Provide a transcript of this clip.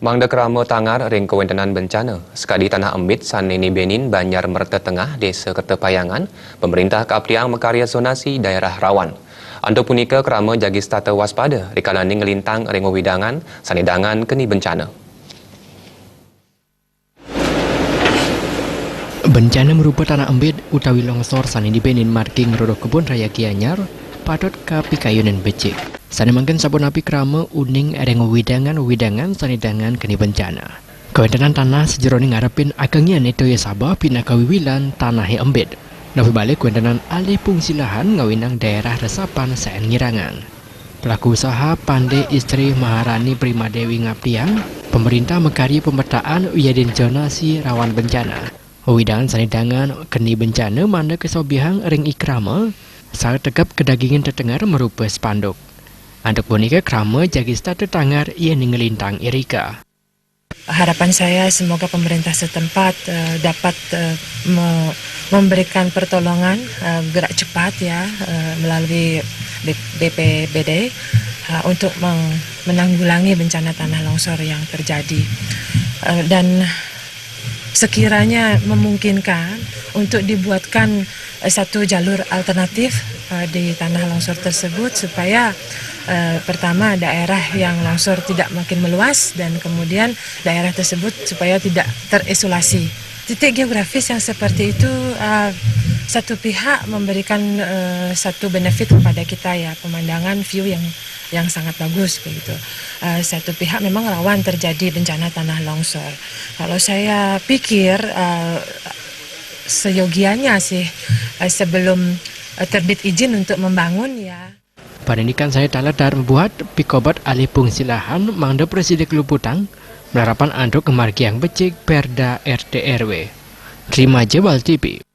Mangda kerama tangar ring kewentenan bencana. Sekadi Tanah Embit, Sanini Benin, Banjar Merta Tengah, Desa Ketepayangan, pemerintah Kapliang mekarya zonasi daerah rawan. Ando punika kerama jagis tata waspada, rikalani ngelintang ring widangan, sanidangan keni bencana. Bencana merupa Tanah Embit utawi longsor Sanini Benin marking rodok kebun raya Gianyar, padot ka pikayunan becik. Sani mangken sabun api krama uning ring widangan sanidangan keni bencana. Kewentenan tanah sejeroning ngarepin agengnya neto ya sabah pina kawiwilan tanah Embit. Nabi balik kewentenan alih fungsi lahan ngawinang daerah resapan saen ngirangan. Pelaku usaha Pande istri Maharani Primadewi Ngaptiang, pemerintah mekarya pemetaan uyadin zonasi rawan bencana. Widangan sanidangan keni bencana manda kesobihang ring ikrama saat tegap kedagingan terdengar merupa spanduk. Untuk boneka krama jagista tetangar ia ningelintang Erika. Harapan saya semoga pemerintah setempat dapat memberikan pertolongan gerak cepat ya melalui BPBD untuk menanggulangi bencana tanah longsor yang terjadi dan sekiranya memungkinkan untuk dibuatkan satu jalur alternatif di tanah longsor tersebut supaya pertama daerah yang longsor tidak makin meluas dan kemudian daerah tersebut supaya tidak terisolasi. Titik geografis yang seperti itu satu pihak memberikan satu benefit kepada kita ya, pemandangan view yang sangat bagus begitu. Satu pihak memang rawan terjadi bencana tanah longsor. Kalau saya pikir seyogianya sih sebelum terbit izin untuk membangun ya. Parindikan saya taladar membuat pikobat alih fungsi lahan mangda Presiden Keluputang menerapan anduk kemargiang becik Perda RT RW. Terima Jewal TV.